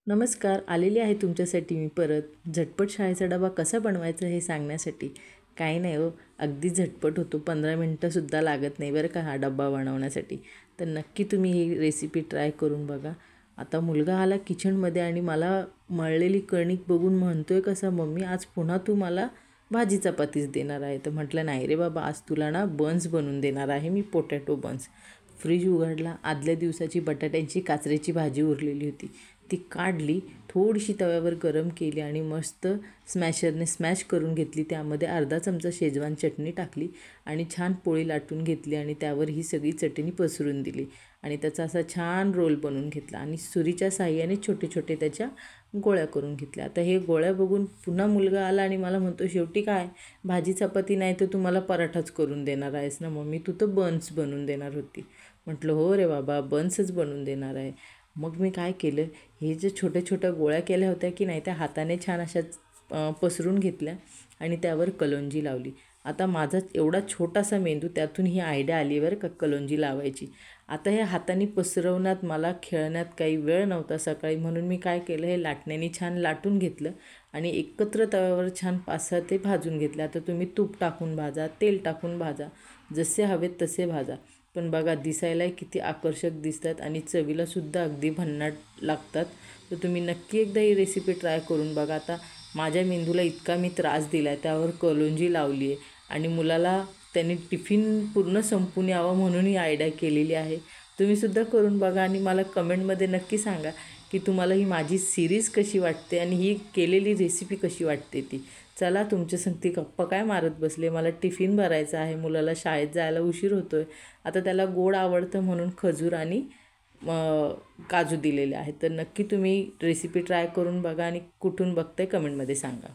नमस्कार, आलेली आहे तुमच्यासाठी मी परत झटपट शाळेचा डबा कसा बनवायचा हे सांगण्यासाठी. काही नाही हो, अगदी झटपट होतो, 15 मिनटंसुद्धा लागत नाही बरं का हा डब्बा बनवण्यासाठी. तर नक्की तुम्ही ही रेसिपी ट्राय करून बघा. आता मुलगा आला किचनमध्ये आणि मला मळलेली कणिक बघून म्हणतोय कसा, मम्मी आज पुन्हा तू मला भाजी चपातीच देणार आहे. तर म्हटलं नाही रे बाबा, आज तुला ना बन्स बनवून देणार आहे मी, पोटॅटो बन्स. फ्रीज उघडला, आदल्या दिवसाची बटाट्यांची काचऱ्याची भाजी उरलेली होती, ती काढली, थोडीशी तव्यावर गरम केली आणि मस्त स्मॅशरने स्मॅश करून घेतली. त्यामध्ये अर्धा चमचा शेजवान चटणी टाकली आणि छान पोळी लाटून घेतली आणि त्यावर ही सगळी चटणी पसरून दिली आणि त्याचा असा छान रोल बनवून घेतला आणि सुरीच्या साहाय्याने छोटे छोटे त्याच्या गोळ्या करून घेतल्या. आता हे गोळ्या बघून पुन्हा मुलगा आला आणि मला म्हणतो, शेवटी काय भाजी चपाती नाही तर तू मला पराठाच करून देणार आहेस ना मम्मी, तू तर बन्स बनवून देणार होती. म्हटलं हो रे बाबा, बन्सच बनवून देणार आहे. मग मी काय केलं, हे जे छोट्या छोट्या गोळ्या केल्या होत्या की नाही, त्या हाताने छान अशा पसरून घेतल्या आणि त्यावर कलोंजी लावली. आता माझा एवढा छोटासा मेंदू, त्यातून ही आयडिया आली बरं का कलोंजी लावायची. आता हे हाताने पसरवण्यात मला खेळण्यात काही वेळ नव्हता सकाळी, म्हणून मी काय केलं, हे लाटण्याने छान लाटून घेतलं आणि एकत्र तव्यावर छान 5-6 ते भाजून घेतले. आता तुम्ही तूप टाकून भाजा, तेल टाकून भाजा, जसे हवेत तसे भाजा. पण बघा, दिसायलाही किती आकर्षक दिसतात आणि चवीलासुद्धा अगदी भन्नाट लागतात. तर तुम्ही नक्की एकदा ही रेसिपी ट्राय करून बघा. आता माझ्या मेंदूला इतका मी त्रास दिला आहे, त्यावर कलोंजी लावली आहे आणि मुलाला त्यांनी टिफिन पूर्ण संपून यावं म्हणून ही आयडिया केलेली आहे. तुम्हीसुद्धा करून बघा आणि मला कमेंटमध्ये नक्की सांगा की तुम्हाला ही माझी सिरीज कशी वाटते आणि ही केलेली रेसिपी कशी वाटते ती. चला, तुमच्या संगती गप्पा काय मारत बसले, मला टिफिन भरायचा आहे, मुलाला शाळेत जायला उशीर होतो आहे. आता त्याला गोड आवडतं म्हणून खजूर आणि काजू दिलेले आहेत. तर नक्की तुम्ही रेसिपी ट्राय करून बघा आणि कुठून बघताय कमेंटमध्ये सांगा.